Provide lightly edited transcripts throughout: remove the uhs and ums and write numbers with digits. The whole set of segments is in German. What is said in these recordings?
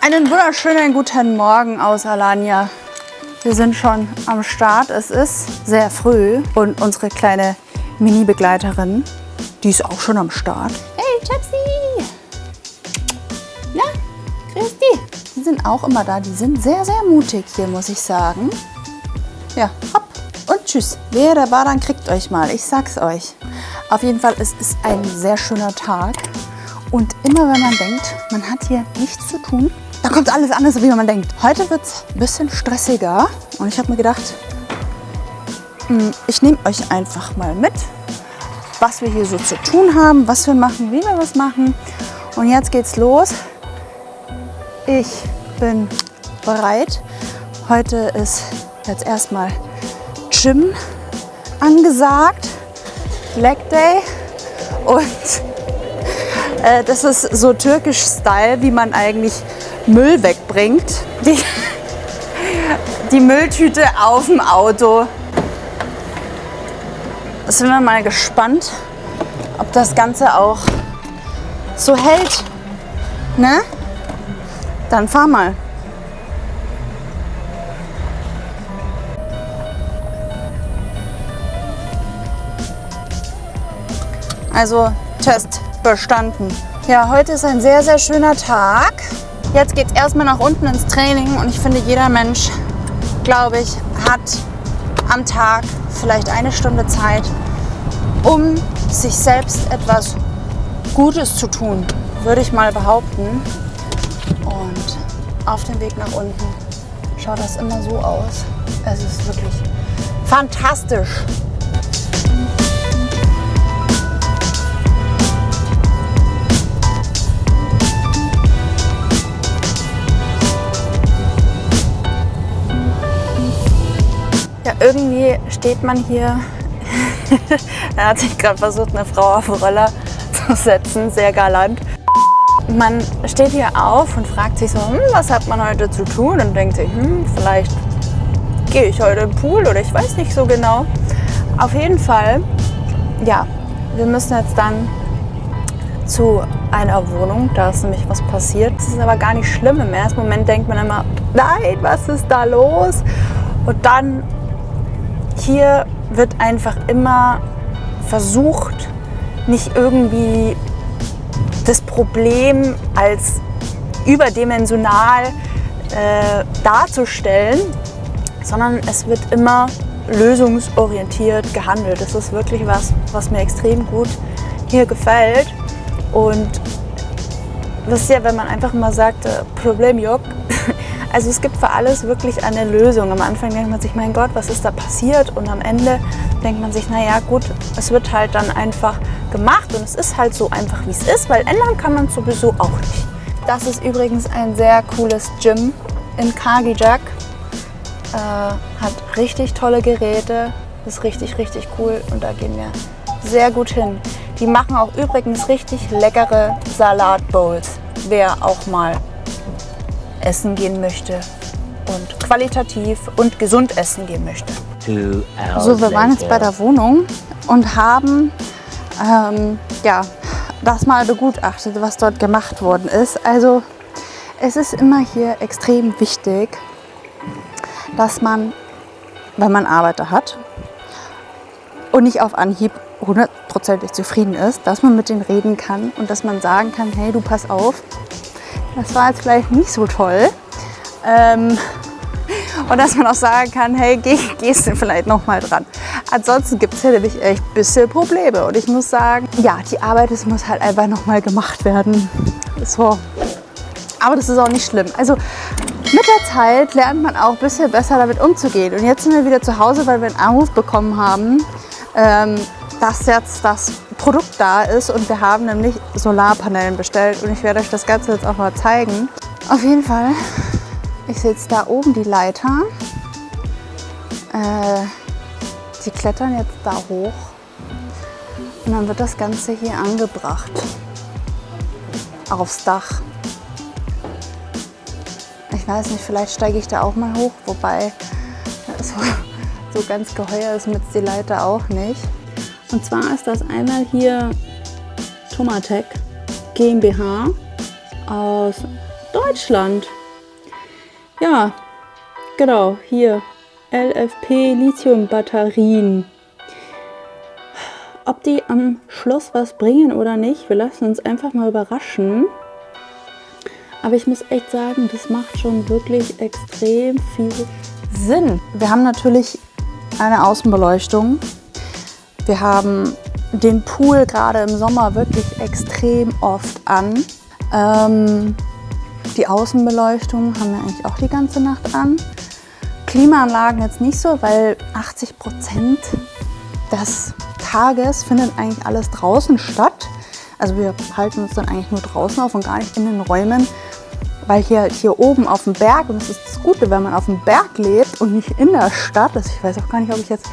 Einen wunderschönen guten Morgen aus Alanya. Wir sind schon am Start. Es ist sehr früh und unsere kleine Mini-Begleiterin, die ist auch schon am Start. Hey, Chapsi! Ja, grüß dich. Die sind auch immer da. Die sind sehr, sehr mutig hier, muss ich sagen. Ja, hopp und tschüss. Wer der war, dann kriegt euch mal. Ich sag's euch. Auf jeden Fall, es ist ein sehr schöner Tag. Und immer wenn man denkt, man hat hier nichts zu tun, da kommt alles anders, wie man denkt. Heute wird es ein bisschen stressiger und ich habe mir gedacht, ich nehme euch einfach mal mit, was wir hier so zu tun haben, was wir machen, wie wir was machen. Und jetzt geht's los. Ich bin bereit. Heute ist jetzt erstmal Gym angesagt, Leg Day und das ist so türkisch Style, wie man eigentlich Müll wegbringt. Die Mülltüte auf dem Auto. Sind wir mal gespannt, ob das Ganze auch so hält. Ne? Dann fahr mal. Also Test bestanden. Ja, heute ist ein sehr, sehr schöner Tag. Jetzt geht es erstmal nach unten ins Training und ich finde, jeder Mensch, glaube ich, hat am Tag vielleicht eine Stunde Zeit, um sich selbst etwas Gutes zu tun, würde ich mal behaupten. Und auf dem Weg nach unten schaut das immer so aus. Es ist wirklich fantastisch. Ja, irgendwie steht man hier, er hat sich gerade versucht, eine Frau auf den Roller zu setzen, sehr galant. Man steht hier auf und fragt sich so, was hat man heute zu tun? Und denkt sich, vielleicht gehe ich heute im Pool oder ich weiß nicht so genau. Auf jeden Fall, ja, wir müssen jetzt dann zu einer Wohnung, da ist nämlich was passiert. Das ist aber gar nicht schlimm. Im ersten Moment denkt man immer, nein, was ist da los? Und dann hier wird einfach immer versucht, nicht irgendwie das Problem als überdimensional darzustellen, sondern es wird immer lösungsorientiert gehandelt. Das ist wirklich was mir extrem gut hier gefällt. Und wisst ihr, wenn man einfach mal sagt, Problem Jock, also es gibt für alles wirklich eine Lösung. Am Anfang denkt man sich, mein Gott, was ist da passiert? Und am Ende denkt man sich, naja gut, es wird halt dann einfach gemacht und es ist halt so einfach, wie es ist, weil ändern kann man sowieso auch nicht. Das ist übrigens ein sehr cooles Gym in Kargijak. Hat richtig tolle Geräte, ist richtig, richtig cool und da gehen wir sehr gut hin. Die machen auch übrigens richtig leckere Salatbowls, wer auch mal essen gehen möchte und qualitativ und gesund essen gehen möchte. So, wir waren jetzt bei der Wohnung und haben das mal begutachtet, was dort gemacht worden ist. Also es ist immer hier extrem wichtig, dass man, wenn man Arbeiter hat und nicht auf Anhieb 100%ig zufrieden ist, dass man mit denen reden kann und dass man sagen kann, hey, du pass auf, das war jetzt vielleicht nicht so toll. Und dass man auch sagen kann, hey, gehst du vielleicht noch mal dran. Ansonsten gibt es hier nämlich echt ein bisschen Probleme. Und ich muss sagen, ja, die Arbeit, das muss halt einfach noch mal gemacht werden. So. Aber das ist auch nicht schlimm. Also mit der Zeit lernt man auch ein bisschen besser damit umzugehen. Und jetzt sind wir wieder zu Hause, weil wir einen Anruf bekommen haben, dass jetzt das Produkt da ist und wir haben nämlich Solarpanelen bestellt und ich werde euch das Ganze jetzt auch mal zeigen. Auf jeden Fall, ich sehe jetzt da oben die Leiter. Die klettern jetzt da hoch und dann wird das Ganze hier angebracht aufs Dach. Ich weiß nicht, vielleicht steige ich da auch mal hoch, wobei so ganz geheuer ist mir jetzt die Leiter auch nicht. Und zwar ist das einmal hier Tomatec GmbH aus Deutschland. Ja, genau, hier LFP Lithium-Batterien. Ob die am Schluss was bringen oder nicht, wir lassen uns einfach mal überraschen. Aber ich muss echt sagen, das macht schon wirklich extrem viel Sinn. Wir haben natürlich eine Außenbeleuchtung. Wir haben den Pool gerade im Sommer wirklich extrem oft an. Die Außenbeleuchtung haben wir eigentlich auch die ganze Nacht an. Klimaanlagen jetzt nicht so, weil 80% des Tages findet eigentlich alles draußen statt. Also wir halten uns dann eigentlich nur draußen auf und gar nicht in den Räumen, weil hier oben auf dem Berg, und das ist das Gute, wenn man auf dem Berg lebt und nicht in der Stadt, also ich weiß auch gar nicht, ob ich jetzt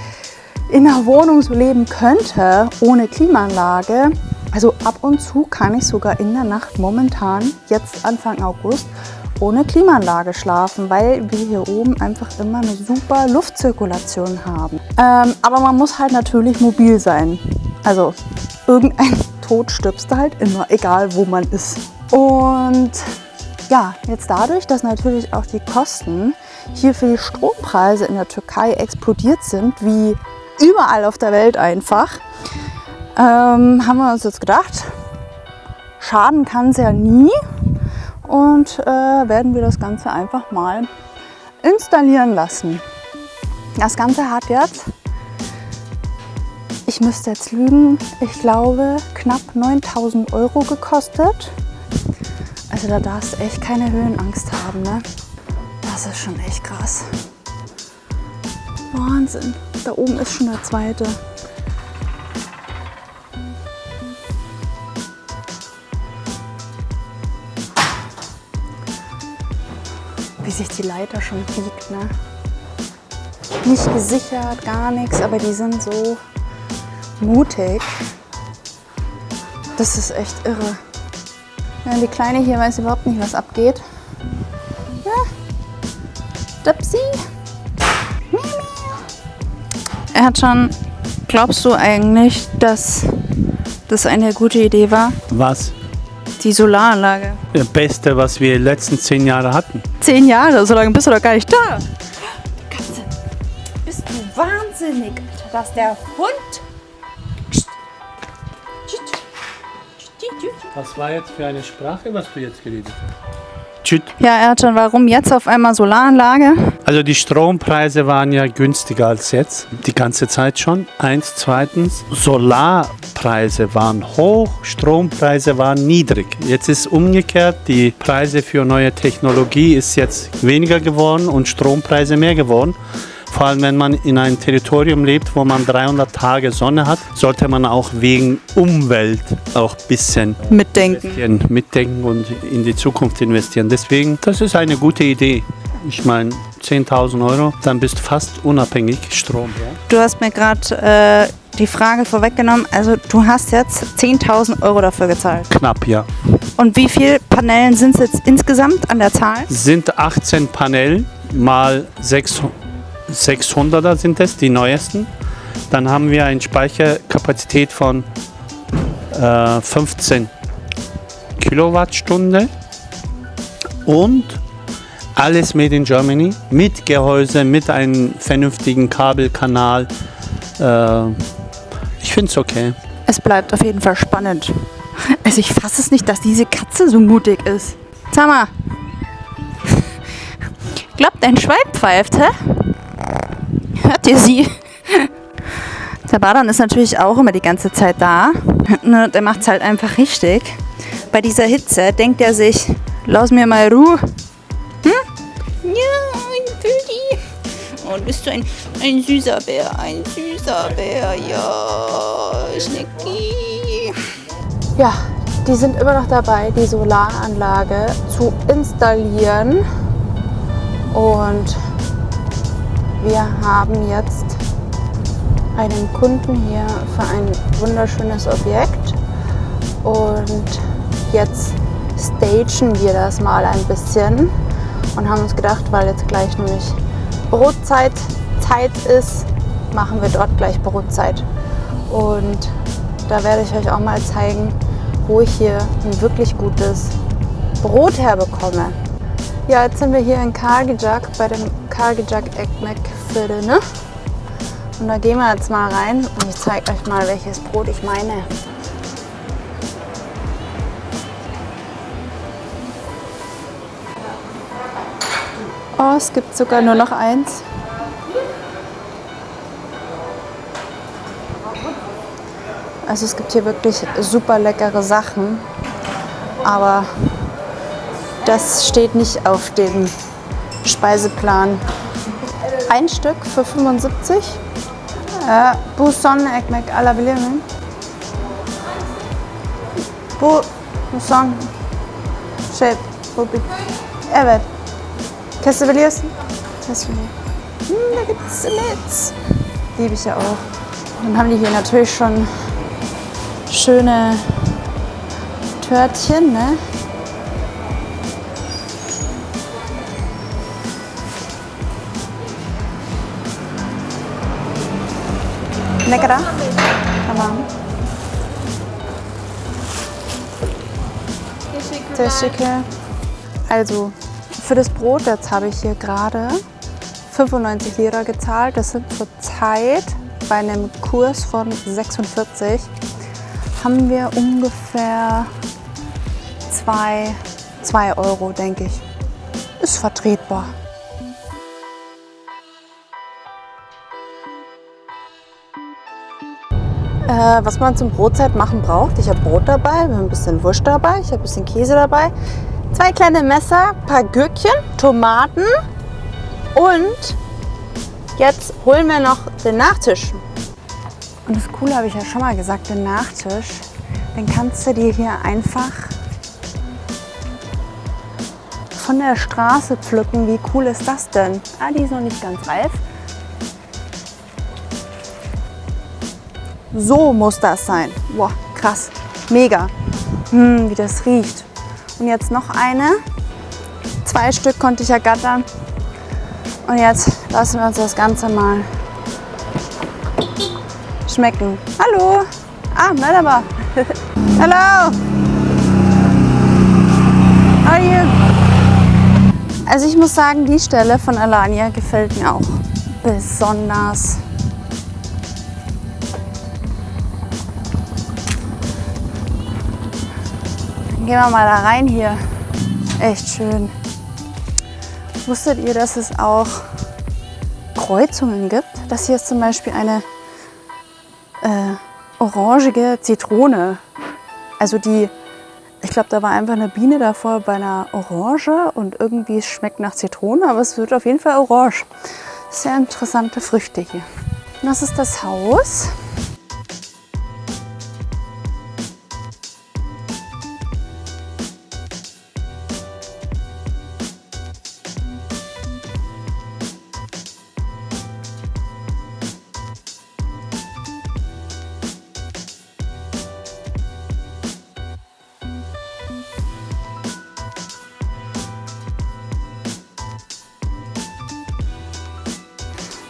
in der Wohnung so leben könnte ohne Klimaanlage. Also ab und zu kann ich sogar in der Nacht momentan, jetzt Anfang August, ohne Klimaanlage schlafen, weil wir hier oben einfach immer eine super Luftzirkulation haben. Aber man muss halt natürlich mobil sein. Also irgendein Tod stirbst du halt immer, egal wo man ist. Und ja, jetzt dadurch, dass natürlich auch die Kosten hier für die Strompreise in der Türkei explodiert sind, wie überall auf der Welt einfach, haben wir uns jetzt gedacht, schaden kann es ja nie. Und werden wir das Ganze einfach mal installieren lassen. Das Ganze hat jetzt, ich müsste jetzt lügen, ich glaube knapp 9.000 € gekostet. Also da darfst du echt keine Höhenangst haben, ne? Das ist schon echt krass. Wahnsinn, da oben ist schon der zweite. Wie sich die Leiter schon biegt, ne? Nicht gesichert, gar nichts, aber die sind so mutig. Das ist echt irre. Ja, die Kleine hier weiß überhaupt nicht, was abgeht. Ja. Dupsi. Er hat schon, glaubst du eigentlich, dass das eine gute Idee war? Was? Die Solaranlage. Das Beste, was wir die letzten 10 Jahre hatten. 10 Jahre, so lange bist du doch gar nicht da. Katze, bist du wahnsinnig, Alter, dass der Hund... Was war jetzt für eine Sprache, was du jetzt geredet hast? Ja, Ercan, warum jetzt auf einmal Solaranlage? Also die Strompreise waren ja günstiger als jetzt, die ganze Zeit schon. Eins, zweitens, Solarpreise waren hoch, Strompreise waren niedrig. Jetzt ist umgekehrt, die Preise für neue Technologie ist jetzt weniger geworden und Strompreise mehr geworden. Vor allem, wenn man in einem Territorium lebt, wo man 300 Tage Sonne hat, sollte man auch wegen Umwelt auch ein bisschen mitdenken und in die Zukunft investieren. Deswegen, das ist eine gute Idee. Ich meine, 10.000 €, dann bist du fast unabhängig Strom. Ja? Du hast mir gerade die Frage vorweggenommen. Also du hast jetzt 10.000 € dafür gezahlt. Knapp, ja. Und wie viele Panelen sind es jetzt insgesamt an der Zahl? Sind 18 Panelen mal 600er sind es, die neuesten. Dann haben wir eine Speicherkapazität von 15 Kilowattstunde und alles made in Germany, mit Gehäuse, mit einem vernünftigen Kabelkanal. Ich finde es okay. Es bleibt auf jeden Fall spannend. Also ich fasse es nicht, dass diese Katze so mutig ist. Sag mal. Glaubt, ein Schwein pfeift, hä? Hört ihr sie? Der Baran ist natürlich auch immer die ganze Zeit da. Der macht es halt einfach richtig. Bei dieser Hitze denkt er sich, lass mir mal Ruhe. Hm? Ja, ein Püdi. Oh, bist du ein süßer Bär, ja, Schnicki. Ja, die sind immer noch dabei, die Solaranlage zu installieren. Und wir haben jetzt einen Kunden hier für ein wunderschönes Objekt und jetzt stagen wir das mal ein bisschen und haben uns gedacht, weil jetzt gleich nämlich Brotzeit ist, machen wir dort gleich Brotzeit. Und da werde ich euch auch mal zeigen, wo ich hier ein wirklich gutes Brot herbekomme. Ja, jetzt sind wir hier in Kargijak bei dem Kargijak Ekmek Viertel, ne? Und da gehen wir jetzt mal rein und ich zeige euch mal, welches Brot ich meine. Oh, es gibt sogar nur noch eins. Also es gibt hier wirklich super leckere Sachen, aber das steht nicht auf dem Speiseplan. Ein Stück für 75. Bu son ekmek alabilir miyim? Bu son bu evet. Kesebiliyorsun. Da gibt es Netz. Liebe ich ja auch. Dann haben die hier natürlich schon schöne Törtchen, ne? Lecker. Tamam. Teşekkür. Also für das Brot, jetzt habe ich hier gerade 95 Lira gezahlt. Das sind zurzeit bei einem Kurs von 46 haben wir ungefähr 2 Euro, denke ich. Ist vertretbar. Was man zum Brotzeit machen braucht. Ich habe Brot dabei, wir haben ein bisschen Wurst dabei, ich habe ein bisschen Käse dabei, 2 kleine Messer, ein paar Gürkchen, Tomaten und jetzt holen wir noch den Nachtisch. Und das Coole habe ich ja schon mal gesagt, den Nachtisch, den kannst du dir hier einfach von der Straße pflücken. Wie cool ist das denn? Ah, die ist noch nicht ganz reif. So muss das sein. Boah, krass. Mega. Wie das riecht. Und jetzt noch eine. 2 Stück konnte ich ergattern. Und jetzt lassen wir uns das Ganze mal schmecken. Hallo. Ah, merhaba. Hello. How are you? Also ich muss sagen, die Stelle von Alanya gefällt mir auch besonders. Gehen wir mal da rein hier. Echt schön. Wusstet ihr, dass es auch Kreuzungen gibt? Das hier ist zum Beispiel eine orangige Zitrone. Also ich glaube, da war einfach eine Biene davor bei einer Orange und irgendwie schmeckt nach Zitrone, aber es wird auf jeden Fall orange. Sehr interessante Früchte hier. Und das ist das Haus.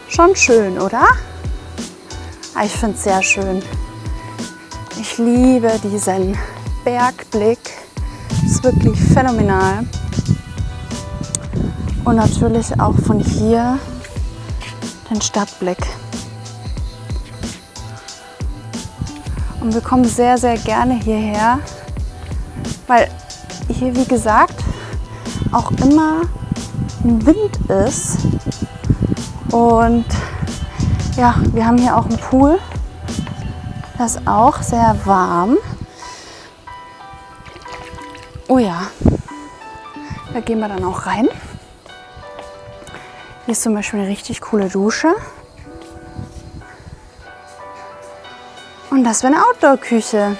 Schon schön, oder? Ich finde es sehr schön. Ich liebe diesen Bergblick. Ist wirklich phänomenal. Und natürlich auch von hier den Stadtblick. Und wir kommen sehr, sehr gerne hierher, weil hier, wie gesagt, auch immer ein Wind ist. Und ja, wir haben hier auch einen Pool. Das ist auch sehr warm. Oh ja, da gehen wir dann auch rein. Hier ist zum Beispiel eine richtig coole Dusche. Und das wäre eine Outdoor-Küche.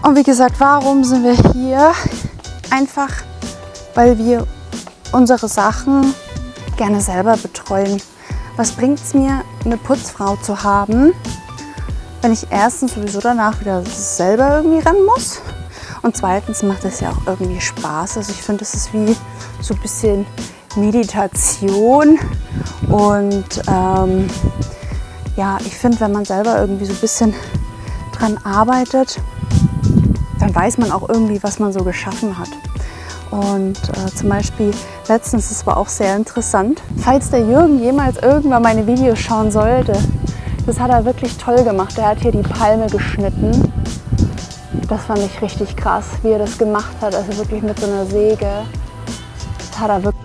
Und wie gesagt, warum sind wir hier? Einfach, weil wir unsere Sachen gerne selber betreuen. Was bringt es mir, eine Putzfrau zu haben, wenn ich erstens sowieso danach wieder selber irgendwie ran muss und zweitens macht es ja auch irgendwie Spaß. Also ich finde, es ist wie so ein bisschen Meditation und ja, ich finde, wenn man selber irgendwie so ein bisschen dran arbeitet, dann weiß man auch irgendwie, was man so geschaffen hat. Und zum Beispiel letztens, das war auch sehr interessant, falls der Jürgen jemals irgendwann meine Videos schauen sollte, das hat er wirklich toll gemacht. Er hat hier die Palme geschnitten. Das fand ich richtig krass, wie er das gemacht hat, also wirklich mit so einer Säge. Das hat er wirklich.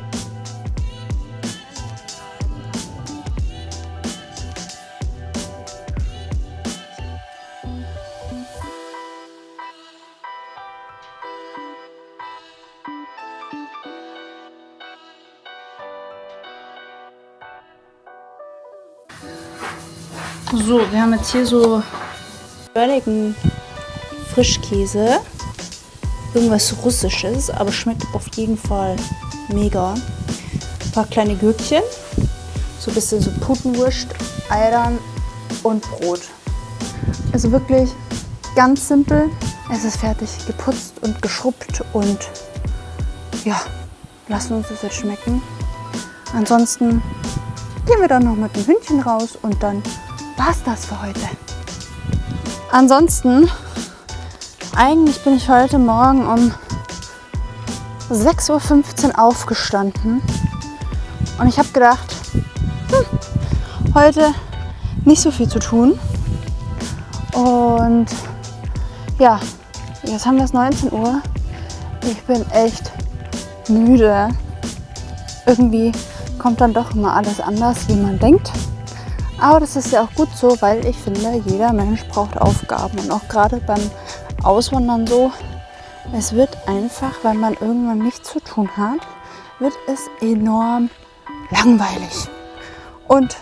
So, wir haben jetzt hier so körnigen Frischkäse. Irgendwas Russisches, aber schmeckt auf jeden Fall mega. Ein paar kleine Gürkchen, so ein bisschen so Putenwurst, Eiern und Brot. Also wirklich ganz simpel. Es ist fertig geputzt und geschrubbt und ja, lassen uns das jetzt schmecken. Ansonsten gehen wir dann noch mit dem Hündchen raus und dann war's das für heute. Ansonsten, eigentlich bin ich heute Morgen um 6:15 Uhr aufgestanden und ich habe gedacht, heute nicht so viel zu tun. Und ja, jetzt haben wir es 19 Uhr. Ich bin echt müde. Irgendwie kommt dann doch immer alles anders, wie man denkt. Aber das ist ja auch gut so, weil ich finde, jeder Mensch braucht Aufgaben. Und auch gerade beim Auswandern so, es wird einfach, wenn man irgendwann nichts zu tun hat, wird es enorm langweilig. Und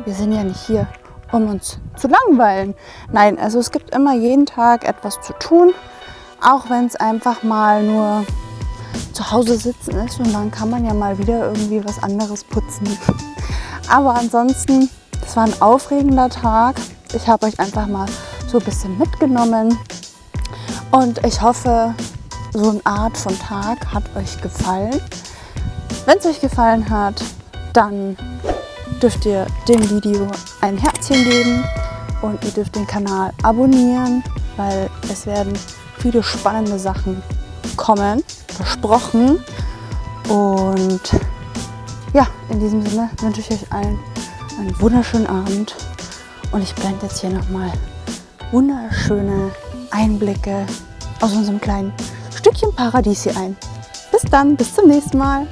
wir sind ja nicht hier, um uns zu langweilen. Nein, also es gibt immer jeden Tag etwas zu tun, auch wenn es einfach mal nur zu Hause sitzen ist und dann kann man ja mal wieder irgendwie was anderes putzen. Aber ansonsten, das war ein aufregender Tag. Ich habe euch einfach mal so ein bisschen mitgenommen und ich hoffe, so eine Art von Tag hat euch gefallen. Wenn es euch gefallen hat, dann dürft ihr dem Video ein Herzchen geben und ihr dürft den Kanal abonnieren, weil es werden viele spannende Sachen kommen, versprochen. Und ja, in diesem Sinne wünsche ich euch allen einen wunderschönen Abend und ich blende jetzt hier nochmal wunderschöne Einblicke aus unserem kleinen Stückchen Paradies hier ein. Bis dann, bis zum nächsten Mal.